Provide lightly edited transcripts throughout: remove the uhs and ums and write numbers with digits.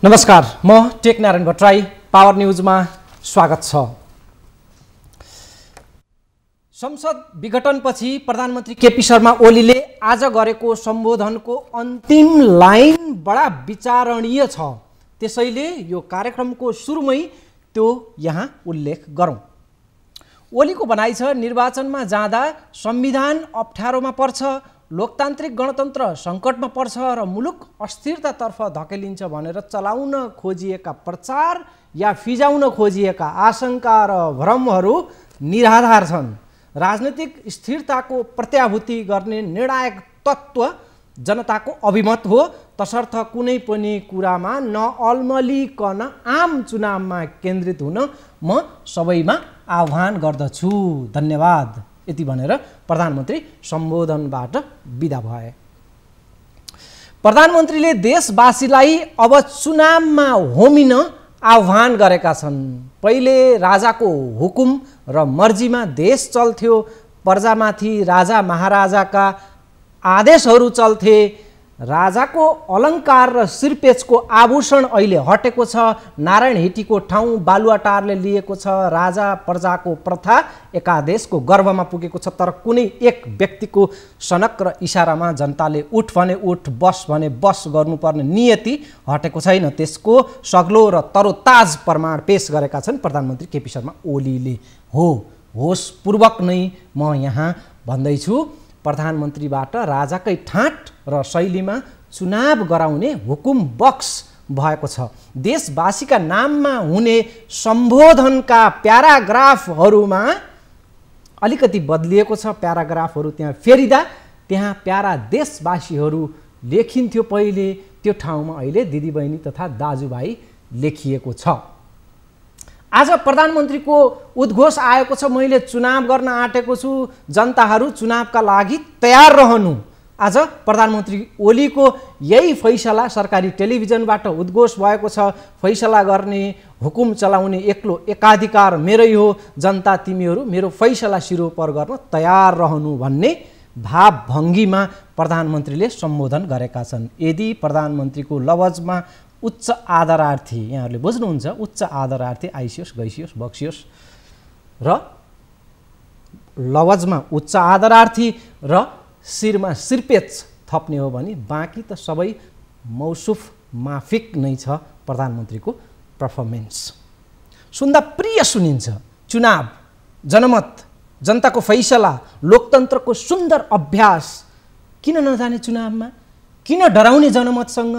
नमस्कार, म टेकनारायण भट्टराई। पावर न्यूजमा स्वागत छ। संसद विघटनपछि प्रधानमन्त्री केपी शर्मा ओलीले आज गरेको सम्बोधनको अन्तिम लाइन बडा विचारणीय छ। त्यसैले यो कार्यक्रमको सुरुमै त्यो यहाँ उल्लेख गरौँ। ओलीको भनाइ छ, निर्वाचनमा जाँदा संविधान अप्ठ्यारोमा पर्छ, लोकतान्त्रिक गणतन्त्र सङ्कटमा पर्छ र मुलुक अस्थिरतातर्फ धकेलिन्छ भनेर चलाउन खोजिएका प्रचार या फिजाउन खोजिएका आशंका र भ्रमहरू निराधार छन्। राजनीतिक स्थिरताको प्रत्याभूति गर्ने निर्णायक तत्त्व जनताको अभिमत हो। तसर्थ कुनै पनि कुरामा नअल्मलिकन आम चुनावमा केन्द्रित हुन म सबैमा आह्वान गर्दछु। धन्यवाद। यति भनेर प्रधानमन्त्री सम्बोधनबाट बिदा भए। प्रधानमन्त्रीले देशवासीलाई अब चुनावमा होमिन आह्वान गरेका छन्। पहिले राजाको हुकुम र मर्जीमा देश चल्थ्यो, प्रजामाथि राजा महाराजाका आदेशहरू चल्थे। राजाको अलङ्कार र सिरपेचको आभूषण अहिले हटेको छ। नारायण हिटीको ठाउँ बालुवाटारले लिएको छ। राजा प्रजाको प्रथा एकादेशको गर्भमा पुगेको छ। तर कुनै एक व्यक्तिको सनक र इसारामा जनताले उठ भने उठ, बस भने बस गर्नुपर्ने नियति हटेको छैन। त्यसको सग्लो र तरोताज प्रमाण पेश गरेका छन् प्रधानमन्त्री केपी शर्मा ओलीले। होसपूर्वक नै म यहाँ भन्दैछु, प्रधानमन्त्रीबाट राजाकै ठाट र शैलीमा चुनाव गराउने हुकुम बक्स भएको छ। देशवासीका नाममा हुने सम्बोधनका प्याराग्राफहरूमा अलिकति बदलिएको छ। प्याराग्राफहरू त्यहाँ फेरिदा त्यहाँ प्यारा देशवासीहरू लेखिन्थ्यो पहिले, त्यो ठाउँमा अहिले दिदीबहिनी तथा दाजुभाइ लेखिएको छ। आज प्रधानमन्त्रीको उद्घोष आएको छ, मैले चुनाव गर्न आँटेको छु, जनताहरू चुनावका लागि तयार रहनु। आज प्रधानमन्त्री ओलीको यही फैसला सरकारी टेलिभिजनबाट उद्घोष भएको छ। फैसला गर्ने, हुकुम चलाउने एक्लो एकाधिकार मेरै हो, जनता तिमीहरू मेरो फैसला सिरोपर गर्न तयार रहनु भन्ने भावभङ्गीमा प्रधानमन्त्रीले सम्बोधन गरेका छन्। यदि प्रधानमन्त्रीको लवजमा उच्च आदरार्थी, यहाँहरूले बुझ्नुहुन्छ, उच्च आदरार्थी आइसियोस् गइसियोस् बक्सियोस् र लवजमा उच्च आदरार्थी र शिरमा सिरपेच थप्ने हो भने बाँकी त सबै मौसुफ माफिक नै छ प्रधानमन्त्रीको पर्फर्मेन्स। सुन्दा प्रिय सुनिन्छ। चुनाव, जनमत, जनताको फैसला, लोकतन्त्रको सुन्दर अभ्यास। किन नजाने चुनावमा? किन डराउने जनमतसँग?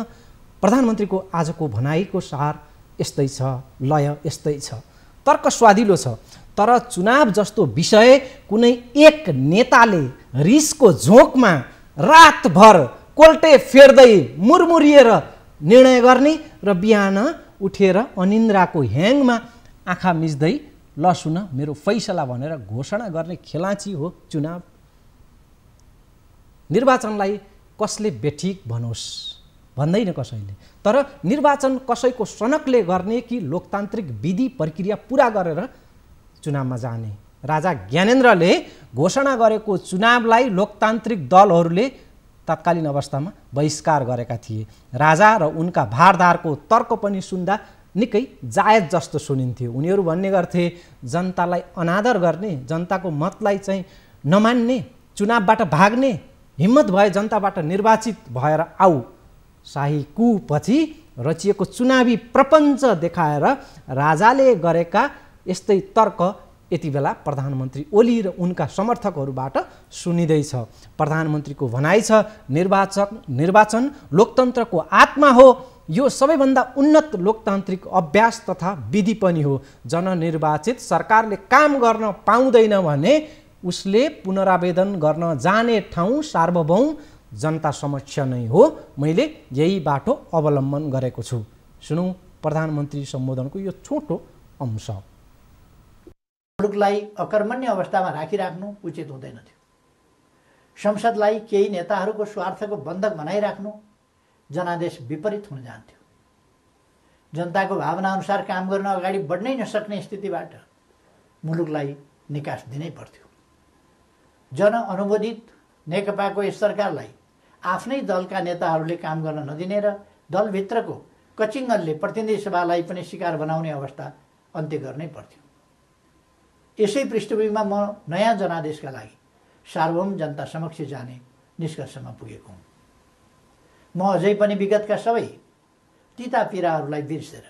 प्रधानमन्त्रीको आजको भनाइको सार यस्तै छ, लय यस्तै छ, तर्क स्वादिलो छ। तर चुनाव जस्तो विषय कुनै एक नेताले रिसको झोकमा रातभर कोल्टे फेर्दै मुरमुरिएर निर्णय गर्ने र बिहान उठेर अनिन्द्राको ह्याङमा आँखा मिच्दै ल सुन मेरो फैसला भनेर घोषणा गर्ने खेलाँची हो चुनाव। निर्वाचनलाई कसले बेठिक भनोस् भन्दैन कसैले, तर निर्वाचन कसैको सनकले गर्ने कि लोकतान्त्रिक विधि प्रक्रिया पुरा गरेर चुनावमा जाने? राजा ज्ञानेन्द्रले घोषणा गरेको चुनावलाई लोकतान्त्रिक दलहरूले तत्कालीन अवस्थामा बहिष्कार गरेका थिए। राजा र उनका भारदारको तर्क पनि सुन्दा निकै जायज जस्तो सुनिन्थ्यो। उनीहरू भन्ने गर्थे, जनतालाई अनादर गर्ने, जनताको मतलाई चाहिँ नमान्ने, चुनावबाट भाग्ने, हिम्मत भए जनताबाट निर्वाचित भएर आऊ। शाही कुपछि रचिएको चुनावी प्रपञ्च देखाएर राजाले गरेका यस्तै तर्क यति बेला प्रधानमन्त्री ओली र उनका समर्थकहरूबाट सुनिँदैछ। प्रधानमन्त्रीको भनाइ छ, निर्वाचन लोकतन्त्रको आत्मा हो। यो सबैभन्दा उन्नत लोकतान्त्रिक अभ्यास तथा विधि पनि हो। जननिर्वाचित सरकारले काम गर्न पाउँदैन भने उसले पुनरावेदन गर्न जाने ठाउँ सार्वभौम जनता समक्ष नै हो। मैले यही बाटो अवलम्बन गरेको छु। सुनौँ प्रधानमन्त्री सम्बोधनको यो छोटो अंश। मुलुकलाई अकर्मण्य अवस्थामा राखिराख्नु उचित हुँदैन थियो। संसदलाई केही नेताहरूको स्वार्थको बन्धक बनाइराख्नु जनादेश विपरीत हुन जान्थ्यो। जनताको भावनाअनुसार काम गर्न अगाडि बढ्नै नसक्ने स्थितिबाट मुलुकलाई निकास दिनै पर्थ्यो। जनअनुमोदित नेकपाको यस सरकारलाई आफ्नै दलका नेताहरूले काम गर्न नदिने र दलभित्रको कचिङ्गनले प्रतिनिधि सभालाई पनि शिकार बनाउने अवस्था अन्त्य गर्नै पर्थ्यो। यसै पृष्ठभूमिमा म नयाँ जनादेशका लागि सार्वभौम जनता समक्ष जाने निष्कर्षमा पुगेको हुँ। म अझै पनि विगतका सबै तिता पीडाहरूलाई बिर्सेर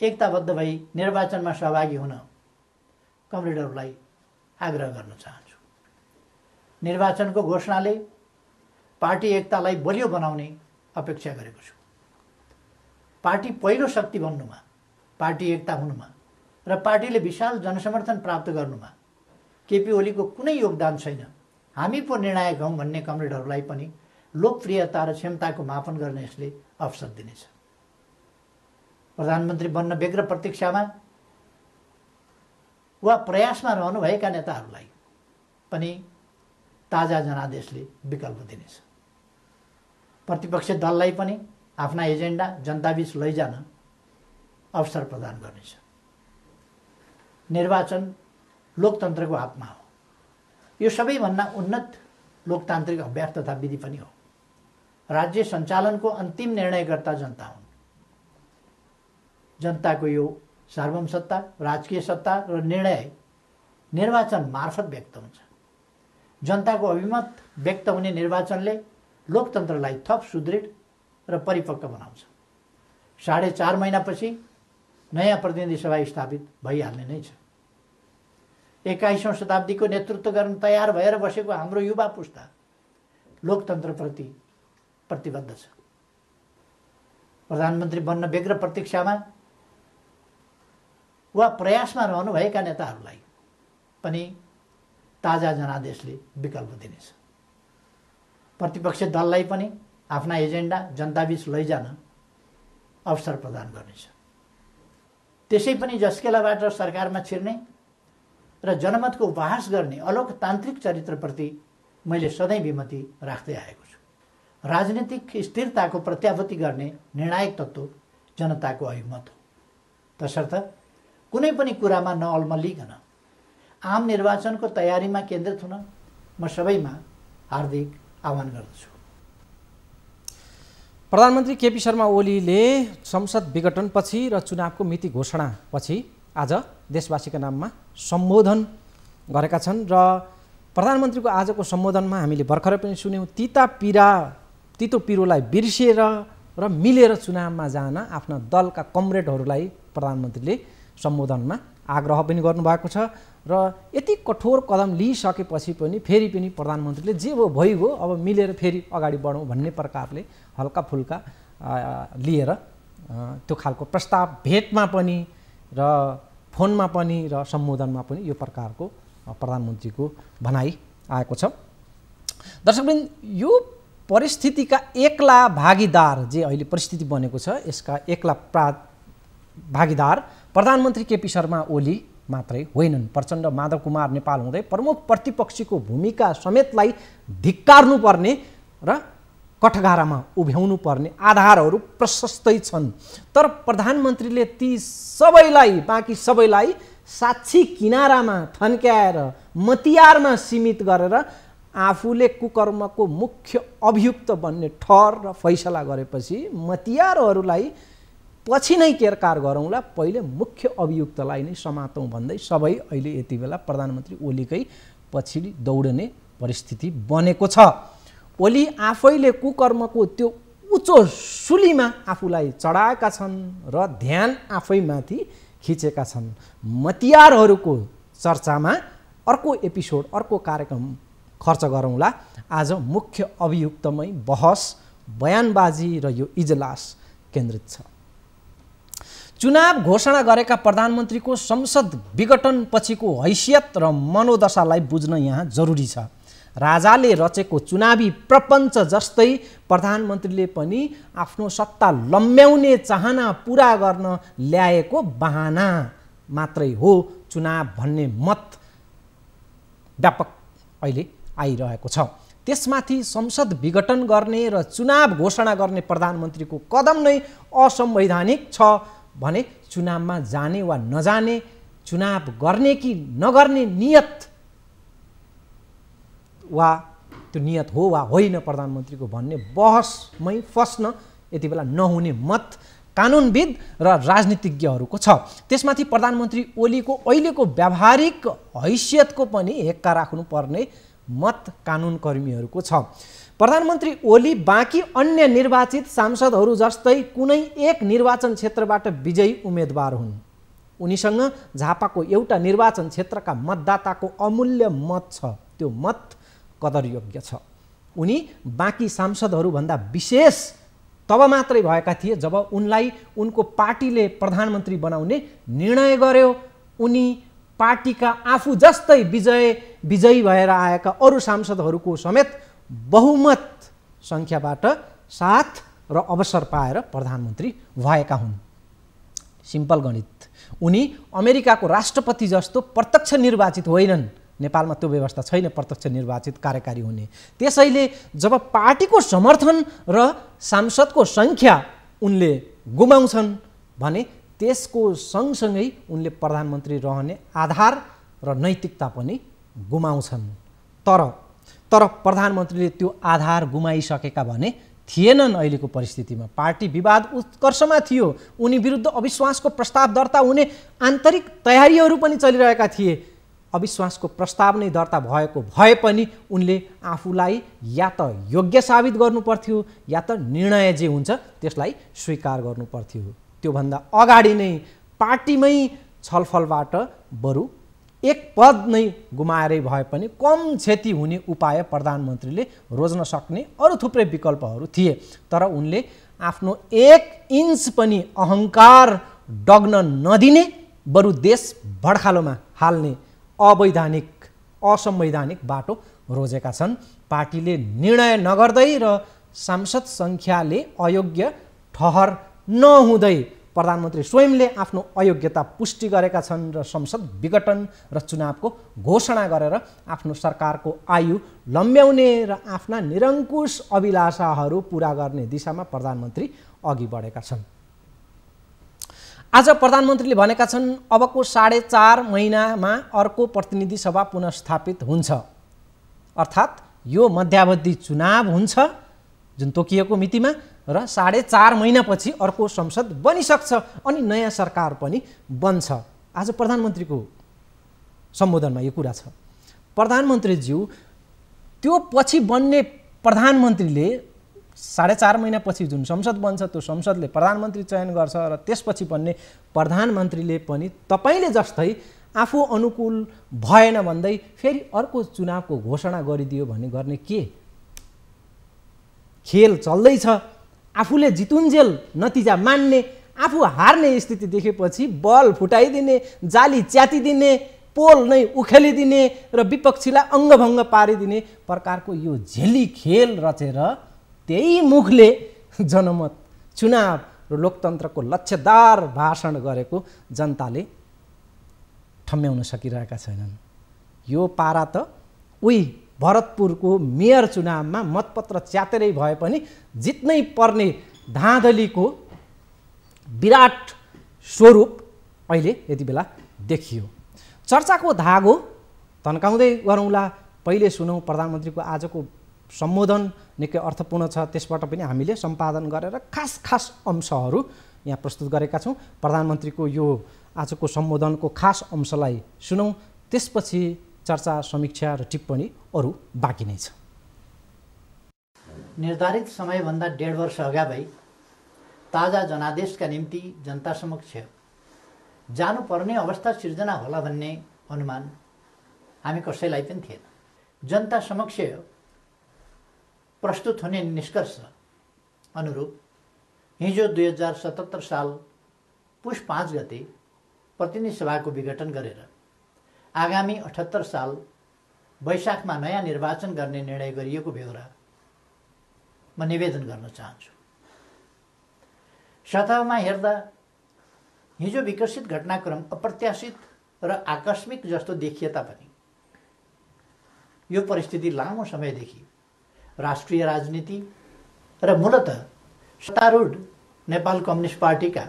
एकताबद्ध भई निर्वाचनमा सहभागी हुन कमरेडहरूलाई आग्रह गर्न चाहन्छु। निर्वाचनको घोषणाले पार्टी एकतालाई बलियो बनाउने अपेक्षा गरेको छु। पार्टी पहिलो शक्ति बन्नुमा, पार्टी एकता हुनुमा र पार्टीले विशाल जनसमर्थन प्राप्त गर्नुमा केपी ओलीको कुनै योगदान छैन, हामी पो निर्णायक हौँ भन्ने कमरेडहरूलाई पनि लोकप्रियता र क्षमताको मापन गर्ने यसले अवसर दिनेछ। प्रधानमन्त्री बन्न व्यग्र प्रतीक्षामा वा प्रयासमा रहनुभएका नेताहरूलाई पनि ताजा जनादेशले विकल्प दिनेछ। प्रतिपक्ष दललाई पनि आफ्ना एजेन्डा जनताबीच लैजान अवसर प्रदान गर्नेछ। निर्वाचन लोकतन्त्रको आत्मा हो। यो सबैभन्दा उन्नत लोकतान्त्रिक अभ्यास तथा विधि पनि हो। राज्य सञ्चालनको अन्तिम निर्णयकर्ता जनता हुन्। जनताको यो सार्वभौम सत्ता, राजकीय सत्ता र निर्णय निर्वाचन मार्फत व्यक्त हुन्छ। जनताको अभिमत व्यक्त हुने निर्वाचनले लोकतन्त्रलाई थप सुदृढ र परिपक्व बनाउँछ। 4.5 महिनापछि नयाँ प्रतिनिधि सभा स्थापित भइहाल्ने नै छ। 21औं शताब्दीको नेतृत्व गर्न तयार भएर बसेको हाम्रो युवा पुस्ता लोकतन्त्रप्रति प्रतिबद्ध छ। प्रधानमन्त्री बन्न व्यग्र प्रतीक्षामा वा प्रयासमा रहनुभएका नेताहरूलाई पनि ताजा जनादेशले विकल्प दिनेछ। प्रतिपक्ष दललाई पनि आफ्ना एजेन्डा जनताबीच लैजान अवसर प्रदान गर्नेछ। त्यसै पनि जस्केलाबाट सरकारमा छिर्ने र जनमतको उपहास गर्ने अलोकतान्त्रिक चरित्रप्रति मैले सधैँ विमति राख्दै आएको छु। राजनीतिक स्थिरताको प्रत्याभूति गर्ने निर्णायक तत्त्व जनताको अभिमत हो। तसर्थ कुनै पनि कुरामा नअल्मलिकन आम निर्वाचनको तयारीमा केन्द्रित हुन म सबैमा हार्दिक आह्वान गर्दछु। प्रधानमन्त्री केपी शर्मा ओलीले संसद विघटनपछि र चुनावको मिति घोषणापछि आज देशवासीका नाममा सम्बोधन गरेका छन् र प्रधानमन्त्रीको आजको सम्बोधनमा हामीले भर्खरै पनि सुन्यौँ, तितो पिरोलाई बिर्सिएर र मिलेर चुनावमा जान आफ्ना दलका कमरेडहरूलाई प्रधानमन्त्रीले सम्बोधनमा आग्रह पनि गर्नुभएको छ र यति कठोर कदम लिइसकेपछि पनि फेरि पनि प्रधानमन्त्रीले जे भयो भइगयो, अब मिलेर फेरि अगाडि बढौँ भन्ने प्रकारले हल्का फुल्का लिएर त्यो खालको प्रस्ताव भेटमा पनि र फोनमा पनि र सम्बोधनमा पनि यो प्रकारको प्रधानमन्त्रीको भनाइ आएको छ। दर्शकवृन्द, यो परिस्थितिका एक्ला भागीदार जे अहिले परिस्थिति बनेको छ, यसका एक्ला भागीदार प्रधानमन्त्री केपी शर्मा ओली मात्रै होइनन्। प्रचण्ड, माधव कुमार नेपाल हुँदै प्रमुख प्रतिपक्षीको भूमिका समेतलाई धिक्कार्नुपर्ने र कठघारामा उभ्याउनु पर्ने आधारहरू प्रशस्तै छन्। तर प्रधानमन्त्रीले ती सबैलाई, बाँकी सबैलाई साक्षी किनारामा थन्क्याएर मतियारमा सीमित गरेर आफूले कुकर्मको मुख्य अभियुक्त बन्ने ठहर र फैसला गरेपछि मतियारहरूलाई पछि नै केरकार गरौँला, पहिले मुख्य अभियुक्तलाई नै समातौँ भन्दै सबै अहिले यति बेला प्रधानमन्त्री ओलीकै पछि दौडने परिस्थिति बनेको छ। ओली आफैले कुकर्मको त्यो उच्च सुलीमा आफूलाई चढाएका छन् र ध्यान आफैमाथि खिचेका छन्। मतियारहरूको चर्चामा अर्को एपिसोड, अर्को कार्यक्रम खर्च गरौँला। आज मुख्य अभियुक्तमै बहस, बयानबाजी र यो इजलास केन्द्रित छ। चुनाव घोषणा गरेका प्रधानमन्त्रीको संसद विघटन पछिको हैसियत र मनोदशालाई बुझ्न यहाँ जरुरी छ। राजाले रचेको चुनावी प्रपञ्च जस्तै प्रधानमन्त्रीले पनि आफ्नो सत्ता लम्ब्याउने चाहना पुरा गर्न ल्याएको बहाना मात्रै हो चुनाव भन्ने मत व्यापक अहिले आइरहेको छ। त्यसमाथि संसद विघटन गर्ने र चुनाव घोषणा गर्ने प्रधानमन्त्रीको कदम नै असंवैधानिक छ भने चुनावमा जाने वा नजाने, चुनाव गर्ने कि नगर्ने नियत वा त्यो नियत हो वा होइन प्रधानमन्त्रीको भन्ने बहसमै फस्न यति बेला नहुने मत कानुनविद र राजनीतिज्ञहरूको छ। त्यसमाथि प्रधानमन्त्री ओलीको अहिलेको व्यावहारिक हैसियतको पनि हेक्का राख्नुपर्ने मत कानुनकर्मीहरूको छ। प्रधानमन्त्री ओली बाँकी अन्य निर्वाचित सांसदहरू जस्तै कुनै एक निर्वाचन क्षेत्रबाट विजयी उम्मेदवार हुन्। उनीसँग झापाको एउटा निर्वाचन क्षेत्रका मतदाताको अमूल्य मत छ, त्यो मत कदरयोग्य छ। उनी बाँकी सांसदहरूभन्दा विशेष तब मात्रै भएका थिए जब उनलाई उनको पार्टीले प्रधानमन्त्री बनाउने निर्णय गर्यो। उनी पार्टीका आफू जस्तै विजयी भएर आएका अरू सांसदहरूको समेत बहुमत सङ्ख्याबाट साथ र अवसर पाएर प्रधानमन्त्री भएका हुन्। सिम्पल गणित। उनी अमेरिकाको राष्ट्रपति जस्तो प्रत्यक्ष निर्वाचित होइनन्। नेपालमा त्यो व्यवस्था छैन प्रत्यक्ष निर्वाचित कार्यकारी हुने। त्यसैले जब पार्टीको समर्थन र सांसदको सङ्ख्या उनले गुमाउँछन् भने त्यसको सँगसँगै उनले प्रधानमन्त्री रहने आधार र नैतिकता पनि गुमाउँछन्। तर प्रधानमन्त्रीले त्यो आधार गुमाइसकेका भने थिएनन्। अहिलेको परिस्थितिमा पार्टी विवाद उत्कर्षमा थियो। उनी विरुद्ध अविश्वासको प्रस्ताव दर्ता हुने आन्तरिक तयारीहरू पनि चलिरहेका थिए। अविश्वासको प्रस्ताव नै दर्ता भएको भए पनि उनले आफूलाई या त योग्य साबित गर्नुपर्थ्यो या त निर्णय जे हुन्छ त्यसलाई स्वीकार गर्नुपर्थ्यो। त्योभन्दा अगाडि नै पार्टीमै छलफलबाट बरु एक पद नै गुमाएरै भए पनि कम क्षति हुने उपाय प्रधानमन्त्रीले रोज्न सक्ने अरू थुप्रै विकल्पहरू थिए। तर उनले आफ्नो एक इन्च पनि अहङ्कार डग्न नदिने, बरु देश भड्खालोमा हाल्ने अवैधानिक असंवैधानिक बाटो रोजेका छन्। पार्टीले निर्णय नगर्दै र सांसद सङ्ख्याले अयोग्य ठहर नहुँदै प्रधानमन्त्री स्वयंले आफ्नो अयोग्यता पुष्टि गरेका छन् र संसद विघटन र चुनावको घोषणा गरेर आफ्नो सरकारको आयु लम्ब्याउने र आफ्ना निरङ्कुश अभिलाषाहरू पुरा गर्ने दिशामा प्रधानमन्त्री अघि बढेका छन्। आज प्रधानमन्त्रीले भनेका छन् अबको 4.5 महिनामा अर्को प्रतिनिधि सभा पुनर्स्थापित हुन्छ, अर्थात् यो मध्यावधि चुनाव हुन्छ जुन तोकिएको मितिमा र 4.5 महिनापछि अर्को संसद बनिसक्छ अनि नयाँ सरकार पनि बन्छ। आज प्रधानमन्त्रीको सम्बोधनमा यो कुरा छ। प्रधानमन्त्रीज्यू त्यो पछि बन्ने प्रधानमन्त्रीले 4.5 महिनापछि जुन संसद बन्छ त्यो संसदले प्रधानमन्त्री चयन गर्छ र त्यसपछि बन्ने प्रधानमन्त्रीले पनि तपाईले जस्तै आफू अनुकूल भएन भन्दै फेरि अर्को चुनावको घोषणा गरिदियो भने गर्ने के? खेल चल्दैछ। आफूले जितुन्जेल नतिजा मान्ने, आफू हार्ने स्थिति देखेपछि बल फुटाइदिने, जाली च्यातिदिने, पोल नै उखेलिदिने र विपक्षीलाई अङ्गभङ्ग पारिदिने प्रकारको यो झेली खेल रचेर त्यही मुखले जनमत चुनाव र लोकतन्त्रको लक्ष्यदार भाषण गरेको जनताले ठम्म्याउन सकिरहेका छैनन्। यो पारा त उही भरतपुरको मेयर चुनावमा मतपत्र च्यातेरै भए पनि जित्नै पर्ने धाँधलीको विराट स्वरूप अहिले यति बेला देखियो। चर्चाको धागो तन्काउँदै गरौँला। पहिले सुनौँ प्रधानमन्त्रीको आजको सम्बोधन निकै अर्थपूर्ण छ, त्यसबाट पनि हामीले सम्पादन गरेर खास अंशहरू यहाँ प्रस्तुत गरेका छौँ। प्रधानमन्त्रीको यो आजको सम्बोधनको खास अंशलाई सुनौँ, त्यसपछि चर्चा समीक्षा र टिप्पणी अरू बाँकी नै छ। निर्धारित समयभन्दा 1.5 वर्ष अगावै ताजा जनादेशका निम्ति जनता समक्ष जानुपर्ने अवस्था सिर्जना होला भन्ने अनुमान हामी कसैलाई पनि थिएन। जनता समक्ष प्रस्तुत हुने निष्कर्ष अनुरूप हिजो 2077 साल पुष 5 गते प्रतिनिधि सभाको विघटन गरेर आगामी 78 साल वैशाखमा नयाँ निर्वाचन गर्ने निर्णय गरिएको बेहोरा म निवेदन गर्न चाहन्छु। सतहमा हेर्दा हिजो विकसित घटनाक्रम अप्रत्याशित र आकस्मिक जस्तो देखिए तापनि यो परिस्थिति लामो समयदेखि राष्ट्रिय राजनीति र मूलतः सत्तारूढ नेपाल कम्युनिस्ट पार्टीका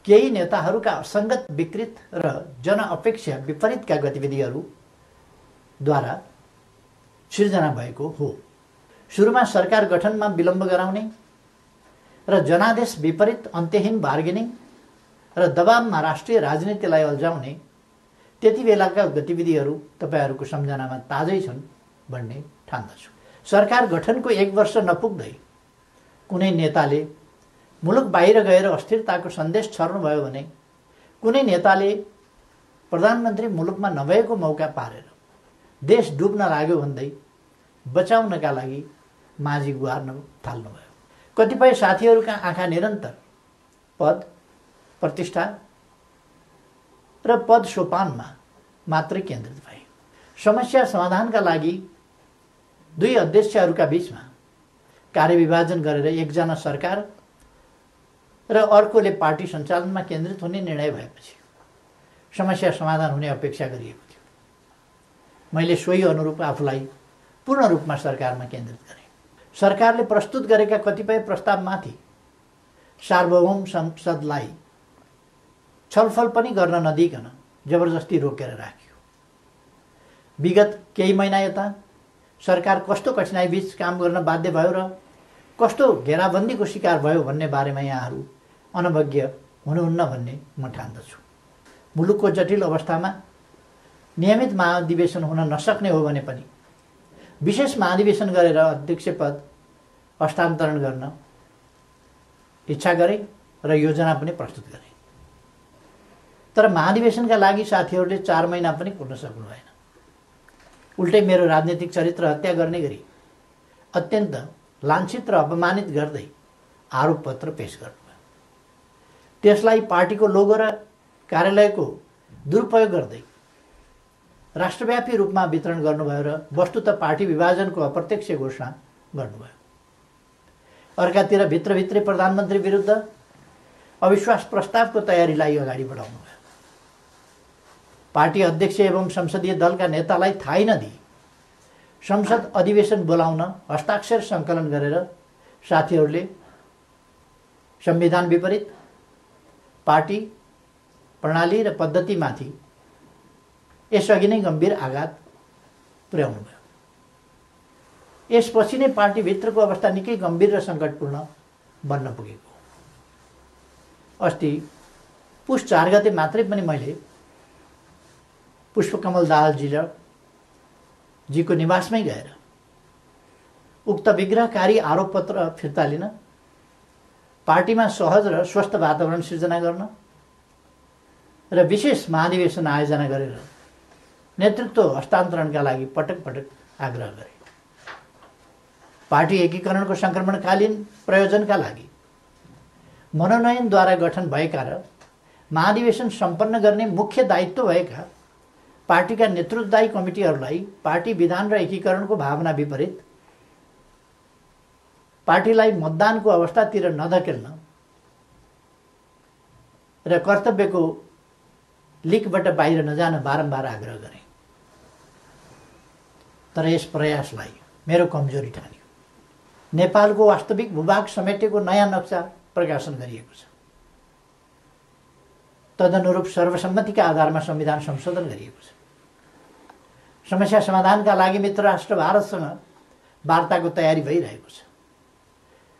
केही नेताहरूका असङ्गत विकृत र जनअपेक्षा विपरीतका गतिविधिहरूद्वारा सिर्जना भएको हो। सुरुमा सरकार गठनमा विलम्ब गराउने र जनादेश विपरीत अन्त्यहीन बार्गेनिङ र दबावमा राष्ट्रिय राजनीतिलाई अल्झाउने त्यति बेलाका गतिविधिहरू तपाईँहरूको सम्झनामा ताजै छन् भन्ने ठान्दछु। सरकार गठनको 1 वर्ष नपुग्दै कुनै नेताले मुलुक बाहिर गएर अस्थिरताको सन्देश छर्नुभयो भने कुनै नेताले प्रधानमन्त्री मुलुकमा नभएको मौका पारेर देश डुब्न लाग्यो भन्दै बचाउनका लागि माझी गुहार्न थाल्नुभयो। कतिपय साथीहरूका आँखा निरन्तर पद, प्रतिष्ठा र पद सोपानमा मात्रै केन्द्रित भए। समस्या समाधानका लागि दुई अध्यक्षहरूका बीचमा कार्यविभाजन गरेर एकजना सरकार र अर्कोले पार्टी सञ्चालनमा केन्द्रित हुने निर्णय भएपछि समस्या समाधान हुने अपेक्षा गरिएको थियो। मैले सोही अनुरूप आफूलाई पूर्ण रूपमा सरकारमा केन्द्रित गरेँ। सरकारले प्रस्तुत गरेका कतिपय प्रस्तावमाथि सार्वभौम संसदलाई छलफल पनि गर्न नदिइकन जबरजस्ती रोकेर राखियो। विगत केही महिना यता सरकार कस्तो कठिनाइ बीच काम गर्न बाध्य भयो र कस्तो घेराबन्दीको शिकार भयो भन्ने बारेमा यहाँहरू अनभिज्ञ हुनुहुन्न भन्ने म ठान्दछु। मुलुकको जटिल अवस्थामा नियमित महाधिवेशन हुन नसक्ने हो भने पनि विशेष महाधिवेशन गरेर अध्यक्ष पद हस्तान्तरण गर्न इच्छा गरे र योजना पनि प्रस्तुत गरे। तर महाधिवेशनका लागि साथीहरूले 4 महिना पनि कुर्न सक्नु भएन। उल्टै मेरो राजनीतिक चरित्र हत्या गर्ने गरी अत्यन्त लाञ्छित र अपमानित गर्दै आरोप पत्र पेश गर्नुभयो। त्यसलाई पार्टीको लोगो र कार्यालयको दुरुपयोग गर्दै राष्ट्रव्यापी रूपमा वितरण गर्नुभयो र वस्तुतः पार्टी विभाजनको अप्रत्यक्ष घोषणा गर्नुभयो। अर्कातिर भित्रभित्रै प्रधानमन्त्री विरुद्ध अविश्वास प्रस्तावको तयारीलाई अगाडि बढाउनुभयो। पार्टी अध्यक्ष एवं संसदीय दलका नेतालाई थाहै नदिई संसद अधिवेशन बोलाउन हस्ताक्षर सङ्कलन गरेर साथीहरूले संविधान विपरीत पार्टी प्रणाली र पद्धतिमाथि यसअघि नै गम्भीर आघात पुर्याउनुभयो। यसपछि नै पार्टीभित्रको अवस्था निकै गम्भीर र सङ्कटपूर्ण बन्न पुगेको। अस्ति पुस 4 गते मात्रै पनि मैले पुष्पकमल दाहालजीको निवासमै गएर उक्त विग्रहकारी आरोप पत्र फिर्ता लिन, पार्टीमा सहज र स्वस्थ वातावरण सिर्जना गर्न र विशेष महाधिवेशन आयोजना गरेर नेतृत्व हस्तान्तरणका लागि पटक पटक आग्रह गरे। पार्टी एकीकरणको सङ्क्रमणकालीन प्रयोजनका लागि मनोनयनद्वारा गठन भएका र महाधिवेशन सम्पन्न गर्ने मुख्य दायित्व भएका पार्टीका नेतृत्वदायी कमिटीहरूलाई पार्टी विधान र एकीकरणको भावना विपरीत पार्टीलाई मतदानको अवस्थातिर नधकेल्न र कर्तव्यको लिकबाट बाहिर नजान बारम्बार आग्रह गरे। तर यस प्रयासलाई मेरो कमजोरी ठानियो। नेपालको वास्तविक भूभाग समेटेको नयाँ नक्सा प्रकाशन गरिएको छ। तदनुरूप सर्वसम्मतिका आधारमा संविधान संशोधन गरिएको छ। समस्या समाधानका लागि मित्र राष्ट्र भारतसँग वार्ताको तयारी भइरहेको छ।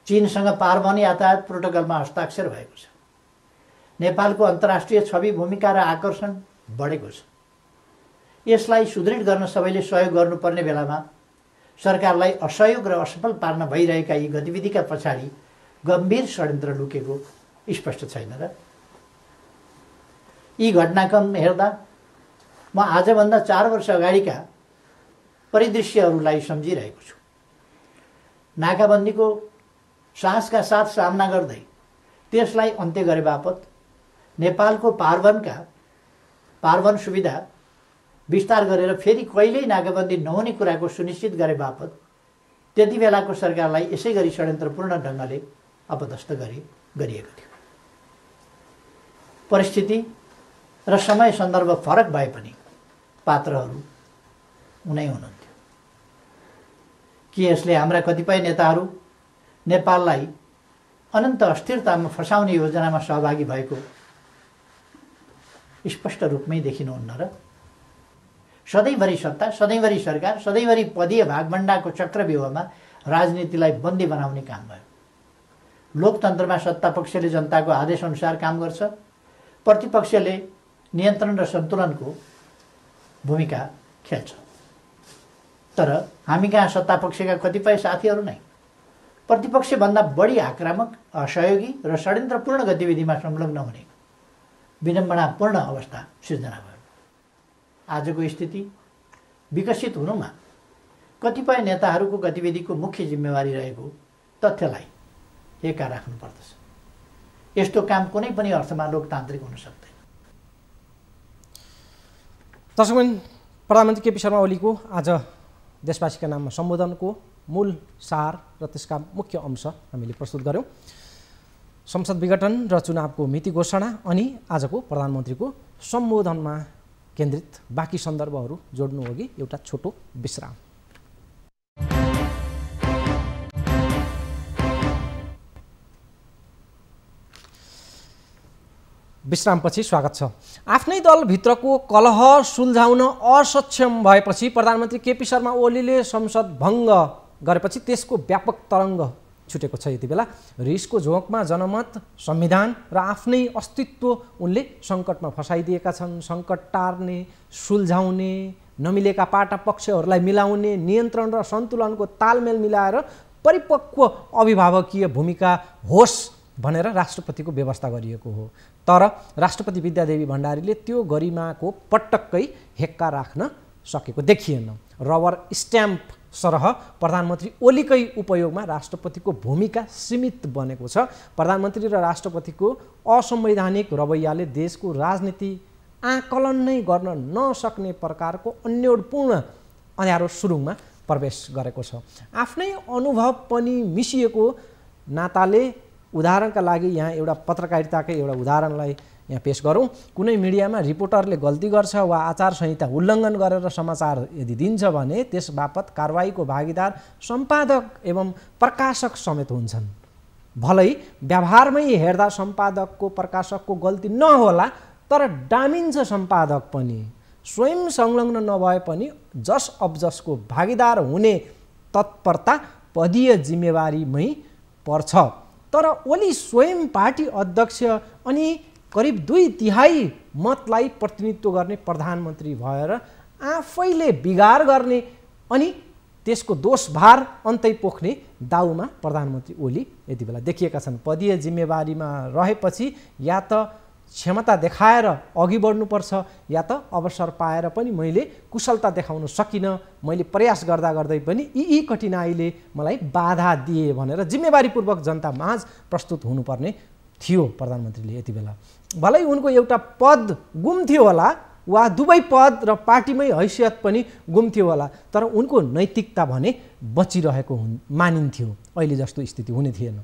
चीनसँग पारवन यातायात प्रोटोकलमा हस्ताक्षर भएको छ। नेपालको अन्तर्राष्ट्रिय छवि, भूमिका र आकर्षण बढेको छ। यसलाई सुदृढ गर्न सबैले सहयोग गर्नुपर्ने बेलामा सरकारलाई असहयोग र असफल पार्न भइरहेका यी गतिविधिका पछाडि गम्भीर षड्यन्त्र लुकेको स्पष्ट छैन र? यी घटनाक्रम हेर्दा म आजभन्दा 4 वर्ष अगाडिका परिदृश्यहरूलाई सम्झिरहेको छु। नाकाबन्दीको साहसका साथ सामना गर्दै त्यसलाई अन्त्य गरे बापत नेपालको पारवन सुविधा विस्तार गरेर फेरि कहिल्यै नाकाबन्दी नहुने कुराको सुनिश्चित गरे बापत त्यति बेलाको सरकारलाई यसै गरी षड्यन्त्रपूर्ण ढङ्गले अपदस्थ गरिएको थियो। परिस्थिति र समय सन्दर्भ फरक भए पनि पात्रहरू उनै हुनुहुन्थ्यो। कि यसले हाम्रा कतिपय नेताहरू नेपाललाई अनन्त अस्थिरतामा फसाउने योजनामा सहभागी भएको स्पष्ट रूपमै देखिनुहुन्न र? सधैँभरि सत्ता, सधैँभरि सरकार, सधैँभरि पदीय भागभण्डाको चक्रव्यूहमा राजनीतिलाई बन्दी बनाउने काम भयो। लोकतन्त्रमा सत्तापक्षले जनताको आदेशअनुसार काम गर्छ, प्रतिपक्षले नियन्त्रण र सन्तुलनको भूमिका खेल्छ। तर हामी कहाँ सत्तापक्षका कतिपय साथीहरू नै प्रतिपक्षभन्दा बढी आक्रामक, असहयोगी र षड्यन्त्रपूर्ण गतिविधिमा संलग्न हुने विडम्बनापूर्ण अवस्था सिर्जना भयो। आजको स्थिति विकसित हुनुमा कतिपय नेताहरूको गतिविधिको मुख्य जिम्मेवारी रहेको तथ्यलाई एका राख्नुपर्दछ। यस्तो काम कुनै पनि अर्थमा लोकतान्त्रिक हुन सक्दैन। दर्शकबिन, प्रधानमन्त्री केपी शर्मा ओलीको आज देशवासीका नाममा सम्बोधनको मूल सार र त्यसका मुख्य अंश हामीले प्रस्तुत गऱ्यौँ। संसद विघटन र चुनावको मिति घोषणा अनि आजको प्रधानमन्त्रीको सम्बोधनमा केन्द्रित बाँकी सन्दर्भहरू जोड्नु अघि एउटा छोटो विश्राम। विश्रामपछि स्वागत छ। आफ्नै दलभित्रको कलह सुल्झाउन असक्षम भएपछि प्रधानमन्त्री केपी शर्मा ओलीले संसद भङ्ग गरेपछि त्यसको व्यापक तरङ्ग छुटेको छ। यति बेला रिसको झोकमा जनमत, संविधान र आफ्नै अस्तित्व उनले सङ्कटमा फसाइदिएका छन्। सङ्कट टार्ने, सुल्झाउने, नमिलेका पाटा पक्षहरूलाई मिलाउने, नियन्त्रण र सन्तुलनको तालमेल मिलाएर परिपक्व अभिभावकीय भूमिका होस् भनेर राष्ट्रपतिको व्यवस्था गरिएको हो। तर राष्ट्रपति विद्यादेवी भण्डारीले त्यो गरिमाको पटक्कै हेक्का राख्न सकेको देखिएन। रबर स्ट्याम्प सरह प्रधानमन्त्री ओलीकै उपयोगमा राष्ट्रपतिको भूमिका सीमित बनेको छ। प्रधानमन्त्री र राष्ट्रपतिको असंवैधानिक रवैयाले देशको राजनीति आकलन नै गर्न नसक्ने प्रकारको अन्योडपूर्ण अँध्यारो सुरुङमा प्रवेश गरेको छ। आफ्नै अनुभव पनि मिसिएको नाताले उदाहरणका लागि यहाँ एउटा पत्रकारिताकै एउटा उदाहरणलाई यहाँ पेश गरौँ। कुनै मिडियामा रिपोर्टरले गल्ती गर्छ वा आचार संहिता उल्लङ्घन गरेर समाचार यदि दिन्छ भने त्यस बापत कारवाहीको भागीदार सम्पादक एवं प्रकाशक समेत हुन्छन्। भलै व्यवहारमै हेर्दा सम्पादकको प्रकाशकको गल्ती नहोला, तर डामिन्छ सम्पादक पनि। स्वयं संलग्न नभए पनि जस अबजसको भागीदार हुने तत्परता पदीय जिम्मेवारीमै पर्छ। तर ओली स्वयं पार्टी अध्यक्ष अनि करिब 2/3 मतलाई प्रतिनिधित्व गर्ने प्रधानमन्त्री भएर आफैले बिगार गर्ने अनि त्यसको दोषभार अन्तै पोख्ने दाउमा प्रधानमन्त्री ओली यति बेला देखिएका छन्। पदीय जिम्मेवारीमा रहेपछि या त क्षमता देखाएर अघि बढ्नुपर्छ या त अवसर पाएर पनि मैले कुशलता देखाउन सकिनँ, मैले प्रयास गर्दा गर्दै पनि यी कठिनाइले मलाई बाधा दिए भनेर जिम्मेवारीपूर्वक जनता माझ प्रस्तुत हुनुपर्ने थियो प्रधानमन्त्रीले यति बेला। भलै उनको एउटा पद गुम्थ्यो होला वा दुवै पद र पार्टीमै हैसियत पनि गुम्थ्यो होला, तर उनको नैतिकता भने बचिरहेको मानिन्थ्यो। अहिले जस्तो स्थिति हुने थिएन।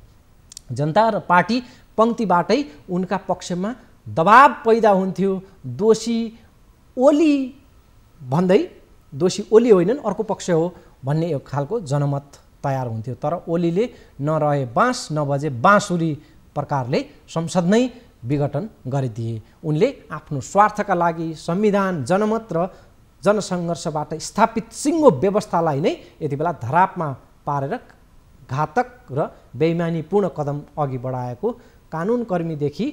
जनता र पार्टी पङ्क्तिबाटै उनका पक्षमा दबाब पैदा हुन्थ्यो। दोषी ओली भन्दै दोषी ओली होइनन्, अर्को पक्ष हो भन्ने एक खालको जनमत तयार हुन्थ्यो। तर ओलीले नरहे बाँस नबजे बाँसुरी प्रकारले संसद नै विघटन गरिदिए। उनले आफ्नो स्वार्थका लागि संविधान, जनमत र जनसङ्घर्षबाट स्थापित सिङ्गो व्यवस्थालाई नै यति बेला धरापमा पारेर घातक र बेइमानीपूर्ण कदम अघि बढाएको कानुनकर्मीदेखि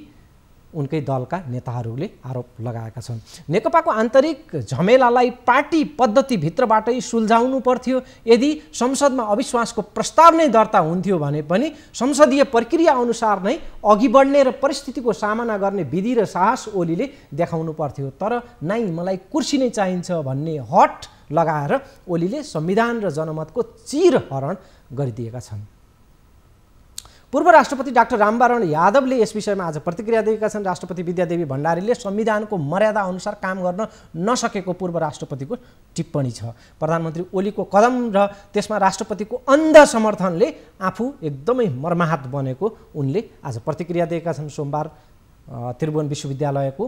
उनकै दलका नेताहरूले आरोप लगाएका छन्। नेकपाको आन्तरिक झमेलालाई पार्टी पद्धतिभित्रबाटै सुल्झाउनु पर्थ्यो। यदि संसदमा अविश्वासको प्रस्ताव नै दर्ता हुन्थ्यो भने पनि संसदीय प्रक्रिया अनुसार नै अघि बढ्ने र परिस्थितिको सामना गर्ने विधि र साहस ओलीले देखाउनु पर्थ्यो। तर नै मलाई कुर्सी नै चाहिन्छ भन्ने हट लगाएर ओलीले संविधान र जनमतको चिरहरण गरिदिएका छन्। पूर्व राष्ट्रपति डाक्टर रामवरण यादवले यस विषयमा आज प्रतिक्रिया दिएका छन्। राष्ट्रपति विद्यादेवी भण्डारीले संविधानको मर्यादा अनुसार काम गर्न नसकेको पूर्व राष्ट्रपतिको टिप्पणी छ। प्रधानमन्त्री ओलीको कदम र त्यसमा राष्ट्रपतिको अन्ध समर्थनले आफू एकदमै मर्माहत बनेको उनले आज प्रतिक्रिया दिएका छन्। सोमबार त्रिभुवन विश्वविद्यालयको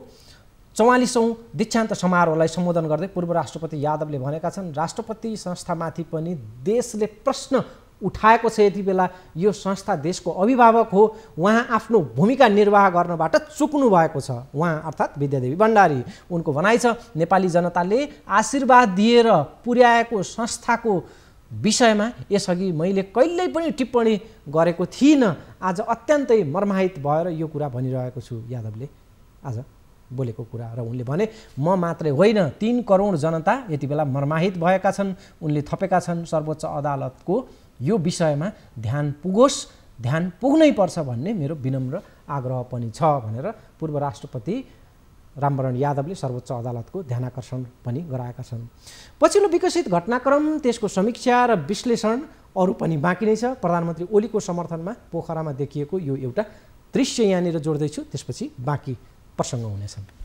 44औं दीक्षान्त समारोहलाई सम्बोधन गर्दै पूर्व राष्ट्रपति यादवले भनेका छन्, राष्ट्रपति संस्थामाथि पनि देशले प्रश्न उठाएको छ। यति बेला यो संस्था देशको अभिभावक हो, उहाँ आफ्नो भूमिका निर्वाह गर्नबाट चुक्नु भएको छ। उहाँ अर्थात् विद्यादेवी भण्डारी। उनको भनाइ छ, नेपाली जनताले आशीर्वाद दिएर पुर्याएको संस्थाको विषयमा यसअघि मैले कहिल्यै पनि टिप्पणी गरेको थिइनँ। आज अत्यन्तै मर्माहित भएर यो कुरा भनिरहेको छु। यादवले आज बोलेको कुरा र उनले भने म मात्रै होइन 3 करोड जनता यति बेला मर्माहित भएका छन्। उनले थपेका छन् सर्वोच्च अदालतको यो विषयमा ध्यान पुगोस्, ध्यान पुग्नै पर्छ भन्ने मेरो विनम्र आग्रह पनि छ भनेर पूर्व राष्ट्रपति रामवरण यादवले सर्वोच्च अदालतको ध्यानाकर्षण पनि गराएका छन्। पछिल्लो विकसित घटनाक्रम, त्यसको समीक्षा र विश्लेषण अरू पनि बाँकी नै छ। प्रधानमन्त्री ओलीको समर्थनमा पोखरामा देखिएको यो एउटा दृश्य यहाँनिर जोड्दैछु, त्यसपछि बाँकी प्रसङ्ग हुनेछन्।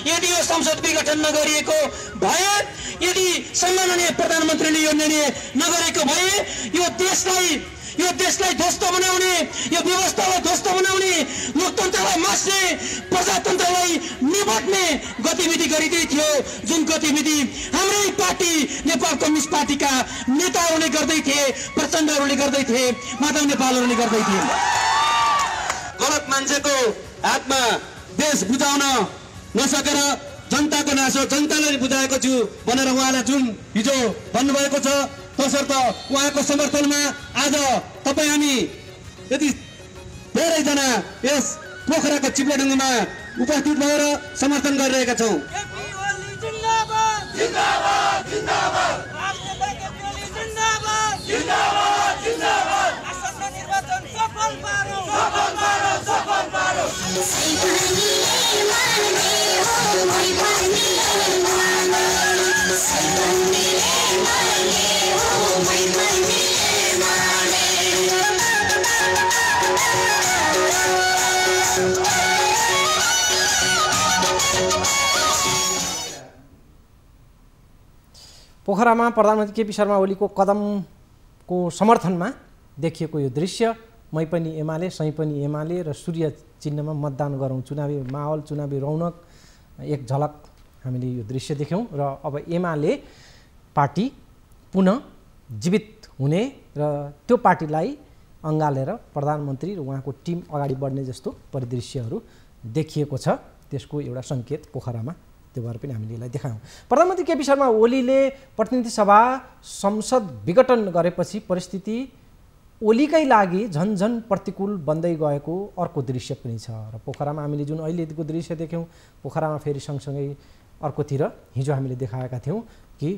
यदि यो संसद विघटन नगरिएको भए, यदि सम्माननीय प्रधानमन्त्रीले यो निर्णय नगरेको भए यो देशलाई ध्वस्त बनाउने, यो व्यवस्थालाई ध्वस्त बनाउने, लोकतन्त्रलाई मास्ने, प्रजातन्त्रलाई निबट्ने गतिविधि गरिँदै थियो। जुन गतिविधि हाम्रै पार्टी नेपाल कम्युनिस्ट पार्टीका नेताहरूले गर्दै थिए, प्रचण्डहरूले गर्दै थिए, माधव नेपालहरूले गर्दै थिए। गलत मान्छेको हातमा देश बुझाउन नसकेर जनताको नासो जनताले बुझाएको छु भनेर उहाँलाई जुन हिजो भन्नुभएको छ, तसर्थ उहाँको समर्थनमा आज तपाईँ हामी यति धेरैजना यस पोखराको चिप्लेडुङ्गामा उपस्थित भएर समर्थन गरिरहेका छौँ। पोखरामा प्रधानमन्त्री केपी शर्मा ओलीको कदमको समर्थनमा देखिएको यो दृश्य, मै पनि एमाले, सही पनि एमाले र सूर्य चिन्हमा मतदान गरौँ, चुनावी माहौल, चुनावी रौनक, एक झलक हामीले यो दृश्य देख्यौँ। र अब एमाले पार्टी पुनः जीवित हुने र त्यो पार्टीलाई अँगालेर प्रधानमन्त्री र उहाँको टिम अगाडि बढ्ने जस्तो परिदृश्यहरू देखिएको छ। त्यसको एउटा सङ्केत पोखरामा त्यो भएर पनि हामीले यसलाई देखायौँ। प्रधानमन्त्री केपी शर्मा ओलीले प्रतिनिधि सभा संसद विघटन गरेपछि परिस्थिति ओलीकै लागि झन्झन प्रतिकूल बन्दै गएको अर्को दृश्य पनि छ। र पोखरामा हामीले जुन अहिलेको दृश्य देख्यौँ, पोखरामा फेरि सँगसँगै अर्कोतिर हिजो हामीले देखाएका थियौँ कि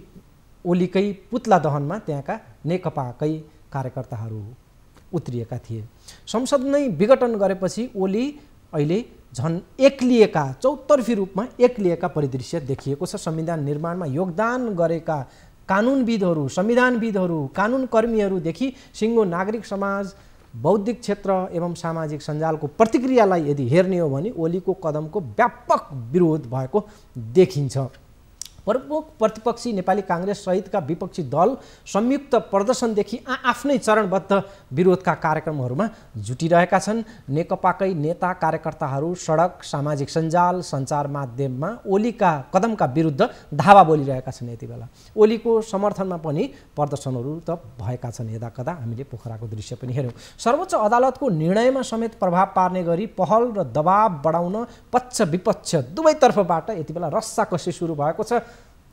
ओलीकै पुतला दहनमा त्यहाँका नेकपाकै कार्यकर्ताहरू उत्रिएका थिए। संसद नै विघटन गरेपछि ओली अहिले झन् एक्लिएका, चौतर्फी रूपमा एक्लिएका परिदृश्य देखिएको छ। संविधान निर्माणमा योगदान गरेका कानुनविदहरू, संविधानविदहरू, कानुनकर्मीहरूदेखि सिङ्गो नागरिक समाज, बौद्धिक क्षेत्र एवं सामाजिक सञ्जालको प्रतिक्रियालाई यदि हेर्ने हो भने ओलीको कदमको व्यापक विरोध भएको देखिन्छ। प्रमुख प्रतिपक्षी नेपाली काङ्ग्रेस सहितका विपक्षी दल संयुक्त प्रदर्शनदेखि आफ्नै चरणबद्ध विरोधका कार्यक्रमहरूमा जुटिरहेका छन्। नेकपाकै नेता कार्यकर्ताहरू सडक, सामाजिक सञ्जाल, सञ्चार माध्यममा ओलीका कदमका विरुद्ध धावा बोलिरहेका छन्। यति बेला ओलीको समर्थनमा पनि प्रदर्शनहरू त भएका छन्। यदाकदा हामीले पोखराको दृश्य पनि हेऱ्यौँ। सर्वोच्च अदालतको निर्णयमा समेत प्रभाव पार्ने गरी पहल र दबाव बढाउन पक्ष विपक्ष दुवैतर्फबाट यति बेला रस्साकसी सुरु भएको छ।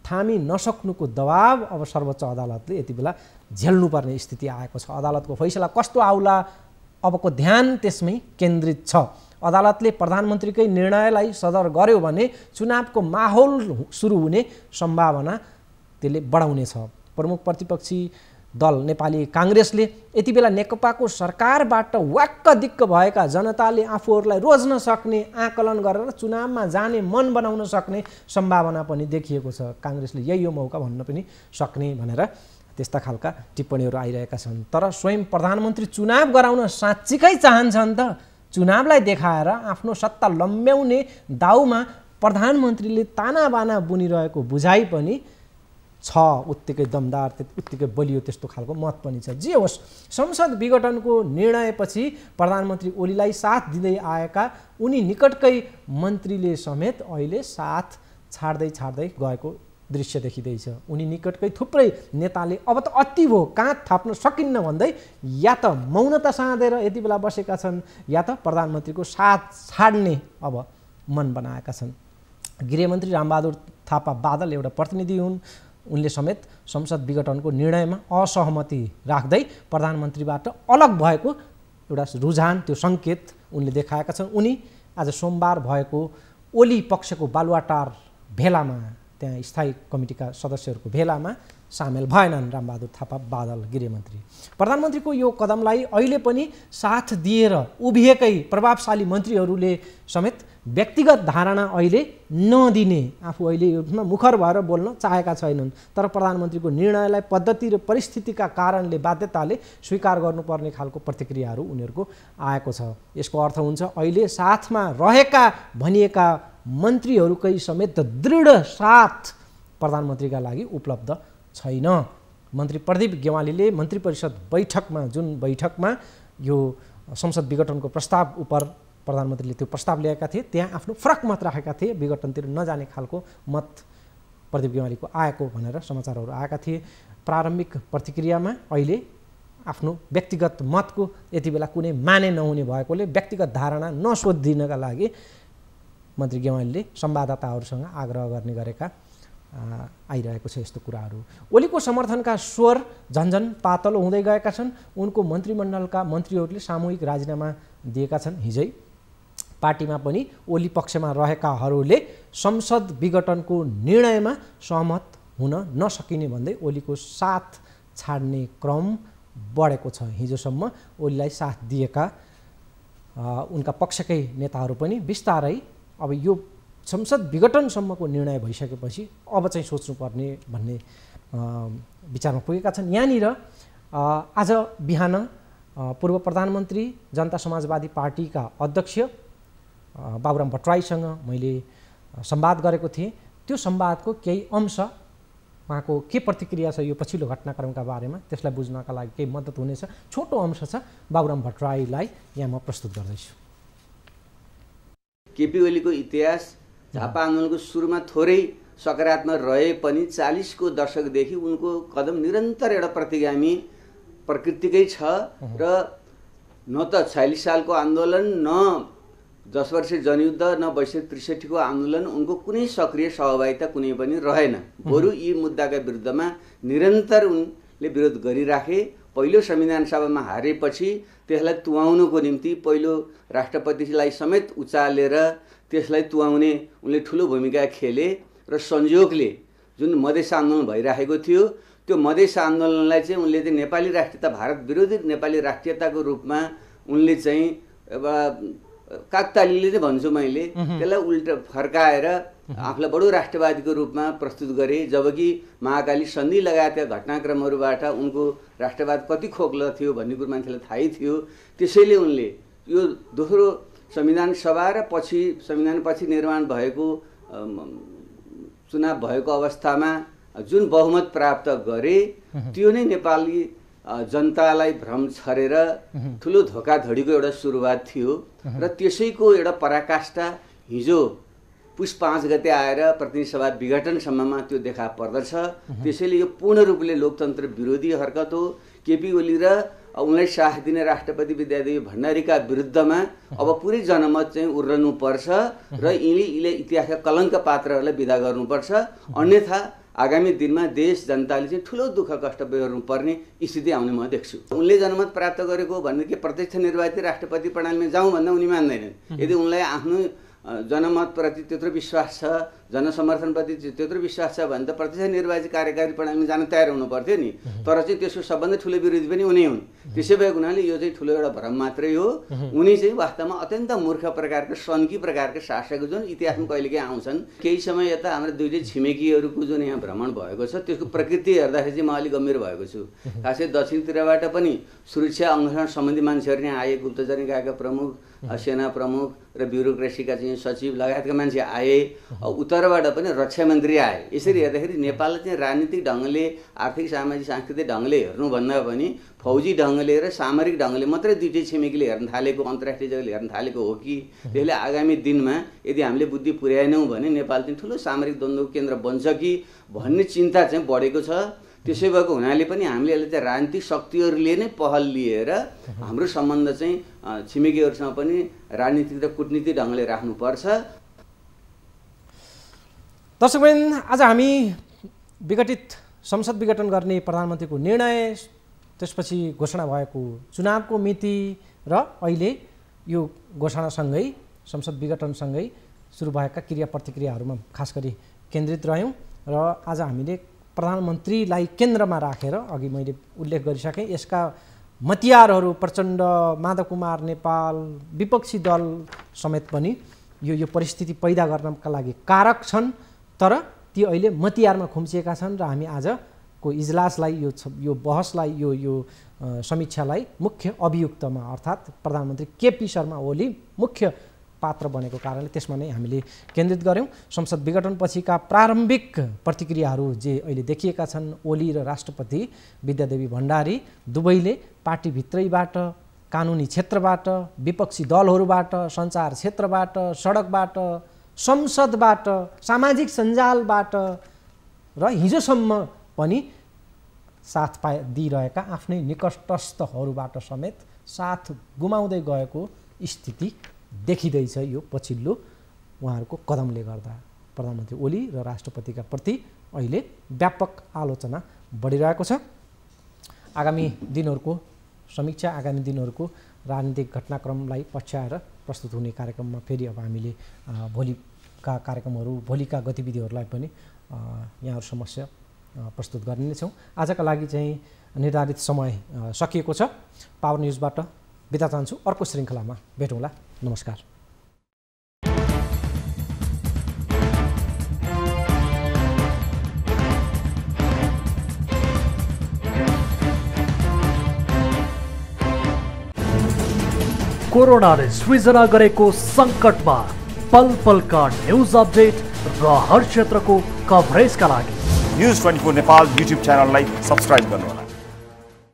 थामी नसक्नुको दबाव अब सर्वोच्च अदालतले यति बेला झेल्नुपर्ने स्थिति आएको छ। अदालतको फैसला कस्तो आउला अबको ध्यान त्यसमै केन्द्रित छ। अदालतले प्रधानमन्त्रीकै निर्णयलाई सदर गर्यो भने चुनावको माहौल सुरु हुने सम्भावना त्यसले बढाउनेछ। प्रमुख प्रतिपक्षी दल नेपाली काङ्ग्रेसले यति बेला नेकपाको सरकारबाट वाक्क दिक्क भएका जनताले आफूहरूलाई रोज्न सक्ने आकलन गरेर चुनावमा जाने मन बनाउन सक्ने सम्भावना पनि देखिएको छ। काङ्ग्रेसले यही हो मौका भन्न पनि सक्ने भनेर त्यस्ता खालका टिप्पणीहरू आइरहेका छन्। तर स्वयं प्रधानमन्त्री चुनाव गराउन साँच्चीकै चाहन्छन् त? चुनावलाई देखाएर आफ्नो सत्ता लम्ब्याउने दाउमा प्रधानमन्त्रीले तानाबाना बुनिरहेको बुझाइ पनि छ, उत्तिकै दमदार, उत्तिकै बलियो त्यस्तो खालको मत पनि छ। जे होस्, संसद विघटनको निर्णयपछि प्रधानमन्त्री ओलीलाई साथ दिँदै आएका उनी निकटकै मन्त्रीले समेत अहिले साथ छाड्दै गएको दृश्य देखिँदैछ। उनी निकटकै थुप्रै नेताले अब त अति भयो, काँध थाप्न सकिन्न भन्दै या त मौनता साँधेर यति बेला बसेका छन् या त प्रधानमन्त्रीको साथ छाड्ने अब मन बनाएका छन्। गृहमन्त्री रामबहादुर थापा बादल एउटा प्रतिनिधि हुन्। उनले समेत संसद विघटनको निर्णयमा असहमति राख्दै प्रधानमन्त्रीबाट अलग भएको एउटा रुझान, त्यो सङ्केत उनले देखाएका छन्। उनी आज सोमबार भएको ओली पक्षको बालुवाटार भेलामा, त्यहाँ स्थायी कमिटीका सदस्यहरूको भेलामा सामेल भएनन् रामबहादुर थापा बादल गृहमन्त्री। प्रधानमन्त्रीको यो कदमलाई अहिले पनि साथ दिएर उभिएकै प्रभावशाली मन्त्रीहरूले समेत व्यक्तिगत धारणा अहिले नदिने, आफू अहिले यसमा मुखर भएर बोल्न चाहेका छैनन्। तर प्रधानमन्त्रीको निर्णयलाई पद्धति र परिस्थितिका कारणले, बाध्यताले स्वीकार गर्नुपर्ने खालको प्रतिक्रियाहरू उनीहरूको आएको छ। यसको अर्थ हुन्छ अहिले साथमा रहेका भनिएका मन्त्रीहरूकै समेत दृढ साथ प्रधानमन्त्रीका लागि उपलब्ध छैन। मन्त्री प्रदीप गेवालीले मन्त्री परिषद बैठकमा, जुन बैठकमा यो संसद विघटनको प्रस्ताव उप प्रधानमन्त्रीले त्यो प्रस्ताव ल्याएका थिए, त्यहाँ आफ्नो फरक मत राखेका थिए। विघटनतिर नजाने खालको मत प्रदीप गेवालीको आएको भनेर समाचारहरू आएका थिए। प्रारम्भिक प्रतिक्रियामा अहिले आफ्नो व्यक्तिगत मतको यति बेला कुनै माने नहुने भएकोले व्यक्तिगत धारणा नसोधिनका लागि मन्त्री गेवालीले संवाददाताहरूसँग आग्रह गर्ने गरेका आइरहेको छ यस्तो कुराहरू। ओलीको समर्थनका स्वर झन्झन पातलो हुँदै गएका छन्। उनको मन्त्रीमण्डलका मन्त्रीहरूले सामूहिक राजीनामा दिएका छन्। हिजै पार्टीमा पनि ओली पक्षमा रहेकाहरूले संसद विघटनको निर्णयमा सहमत हुन नसकिने भन्दै ओलीको साथ छाड्ने क्रम बढेको छ। हिजोसम्म ओलीलाई साथ दिएका उनका पक्षकै नेताहरू पनि बिस्तारै अब यो संसद विघटनसम्मको निर्णय भइसकेपछि अब चाहिँ सोच्नुपर्ने भन्ने विचारमा पुगेका छन्। यहाँनिर आज बिहान पूर्व प्रधानमन्त्री जनता समाजवादी पार्टीका अध्यक्ष बाबुराम भट्टराईसँग मैले संवाद गरेको थिएँ। त्यो संवादको केही अंश, उहाँको के प्रतिक्रिया छ यो पछिल्लो घटनाक्रमका बारेमा, त्यसलाई बुझ्नका लागि केही मद्दत हुनेछ। छोटो अंश छ, बाबुराम भट्टराईलाई यहाँ म प्रस्तुत गर्दैछु। केपी ओलीको इतिहास झापा आन्दोलनको सुरुमा थोरै सकारात्मक रहे पनि 40 को दशकदेखि उनको कदम निरन्तर एउटा प्रतिगामी प्रकृतिकै छ र न त 46 सालको आन्दोलन, न 10 वर्ष जनयुद्ध, न 62-63 को आन्दोलन उनको कुनै सक्रिय सहभागिता कुनै पनि रहेन। बरु यी मुद्दाका विरुद्धमा निरन्तर उनले विरोध गरिराखे। पहिलो संविधान सभामा हारेपछि त्यसलाई तुवाउनको निम्ति पहिलो राष्ट्रपतिलाई समेत उचालेर त्यसलाई तुवाउने उनले ठुलो भूमिका खेले र संयोगले जुन मधेस आन्दोलन भइरहेको थियो त्यो मधेस आन्दोलनलाई चाहिँ उनले चाहिँ नेपाली राष्ट्रियता, भारत विरोधी नेपाली राष्ट्रियताको रूपमा उनले चाहिँ काकतालीले चाहिँ भन्छु मैले, त्यसलाई उल्टा फर्काएर आफूलाई बडो राष्ट्रवादीको रूपमा प्रस्तुत गरे। जबकि महाकाली सन्धि लगायतका घटनाक्रमहरूबाट उनको राष्ट्रवाद कति खोक्लो थियो भन्ने कुरो मान्छेलाई थाहै थियो। त्यसैले उनले यो दोस्रो संविधान सभा र पछि संविधानपछि निर्माण भएको चुनाव भएको अवस्थामा जुन बहुमत प्राप्त गरे त्यो नै नेपाली जनतालाई भ्रम छरेर ठुलो धोकाधडीको एउटा सुरुवात थियो र त्यसैको एउटा पराकाष्ठा हिजो पुस 5 गते आएर प्रतिनिधि सभा विघटनसम्ममा त्यो देखा पर्दछ। त्यसैले यो पूर्ण रूपले लोकतन्त्र विरोधी हरकत हो। केपी ओली र उनलाई साथ दिने राष्ट्रपति विद्यादेवी भण्डारीका विरुद्धमा अब पुरै जनमत चाहिँ उर्रनुपर्छ र यिनले इतिहासका कलङ्क पात्रहरूलाई विदा गर्नुपर्छ। अन्यथा आगामी दिनमा देश जनताले चाहिँ ठुलो दुःख कष्ट बेहोर्नु पर्ने स्थिति आउने म देख्छु। उनले जनमत प्राप्त गरेको भन्ने के प्रत्यक्ष निर्वाचित राष्ट्रपति प्रणालीमा जाउँ भन्दा उनी मान्दैनन्। यदि उनलाई आफ्नो जनमतप्रति त्यत्रो विश्वास छ जनसमर्थनप्रति त्यत्रो विश्वास छ भने त प्रत्यक्ष निर्वाचित कार्यकारी प्रणालीमा जान तयार हुनु पर्थ्यो नि। तर चाहिँ त्यसको सबभन्दा ठुलो विरोधी पनि उनी हुन्। त्यसै भएको हुनाले यो चाहिँ ठुलो एउटा भ्रम मात्रै हो। उनी चाहिँ वास्तवमा अत्यन्त मूर्ख प्रकारको सन्की प्रकारको शासक जुन इतिहासमा कहिलेकाहीँ आउँछन्। केही समय यता हाम्रो दुईटै छिमेकीहरूको जुन यहाँ भ्रमण भएको छ त्यसको प्रकृति हेर्दाखेरि चाहिँ म अलिक गम्भीर भएको छु। खासै दक्षिणतिरबाट पनि सुरक्षा अङ्गसँग सम्बन्धी मान्छेहरू यहाँ आए, गुप्तचर निकायका प्रमुख, सेना प्रमुख र ब्युरोक्रेसीका चाहिँ सचिव लगायतका मान्छे आए, उत्तरबाट पनि रक्षा मन्त्री आए। यसरी हेर्दाखेरि नेपालले चाहिँ राजनीतिक ढङ्गले, आर्थिक सामाजिक सांस्कृतिक ढङ्गले हेर्नुभन्दा पनि फौजी ढङ्गले र सामरिक ढङ्गले मात्रै दुईटै छिमेकीले हेर्न थालेको, अन्तर्राष्ट्रिय जगतले हेर्न थालेको हो कि त्यसले आगामी दिनमा यदि हामीले बुद्धि पुर्याएनौँ भने नेपाल चाहिँ ठुलो सामरिक द्वन्द्वको केन्द्र बन्छ कि भन्ने चिन्ता चाहिँ बढेको छ। त्यसै भएको हुनाले पनि हामीले यसले चाहिँ राजनीतिक शक्तिहरूले नै पहल लिएर हाम्रो सम्बन्ध चाहिँ छिमेकीहरूसँग पनि राजनीतिक र कूटनीतिक ढङ्गले राख्नुपर्छ। दर्शकवृन्द, आज हामी विघटित संसद विघटन गर्ने प्रधानमन्त्रीको निर्णय, त्यसपछि घोषणा भएको चुनावको मिति र अहिले यो घोषणासँगै संसद विघटनसँगै सुरु भएका क्रिया प्रतिक्रियाहरूमा खास गरी केन्द्रित रह्यौँ र आज हामीले प्रधानमन्त्रीलाई केन्द्रमा राखेर अघि मैले उल्लेख गरिसकेँ यसका मतियारहरू प्रचण्ड, माधव कुमार नेपाल, विपक्षी दल समेत पनि यो परिस्थिति पैदा गर्नका लागि कारक छन्, तर ती अहिले मतियारमा खुम्चिएका छन् र हामी आजको इजलासलाई यो बहसलाई यो समीक्षालाई मुख्य अभियुक्तमा अर्थात् प्रधानमन्त्री केपी शर्मा ओली मुख्य पात्र बनेको कारणले त्यसमा नै हामीले केन्द्रित गऱ्यौँ। संसद विघटन पछिका प्रारम्भिक प्रतिक्रियाहरू जे अहिले देखिएका छन्, ओली र राष्ट्रपति विद्यादेवी भण्डारी दुवैले पार्टीभित्रैबाट, कानुनी क्षेत्रबाट, विपक्षी दलहरूबाट, सञ्चार क्षेत्रबाट, सडकबाट, संसदबाट, सामाजिक सञ्जालबाट र हिजोसम्म पनि साथ दिइरहेका आफ्नै निकटस्थहरूबाट समेत साथ गुमाउँदै गएको स्थिति देखिँदैछ। यो पछिल्लो उहाँहरूको कदमले गर्दा प्रधानमन्त्री ओली र राष्ट्रपतिका प्रति अहिले व्यापक आलोचना बढिरहेको छ। आगामी दिनहरूको समीक्षा, आगामी दिनहरूको राजनीतिक घटनाक्रमलाई पछ्याएर प्रस्तुत हुने कार्यक्रममा फेरि अब हामीले भोलिका कार्यक्रमहरू, भोलिका गतिविधिहरूलाई पनि यहाँहरू समस्या प्रस्तुत गरिनेछौँ। आजका लागि चाहिँ निर्धारित समय सकिएको छ। पावर न्युजबाट बिदा चाहन्छु। अर्को श्रृङ्खलामा भेटौँला। नमस्कार। कोरोनाले सृजना गरेको सङ्कटमा पल पलका न्युज अपडेट र हर क्षेत्रको कभरेजका लागि न्युज 24 नेपाल युट्युब च्यानललाई सब्स्क्राइब गर्नुहोला।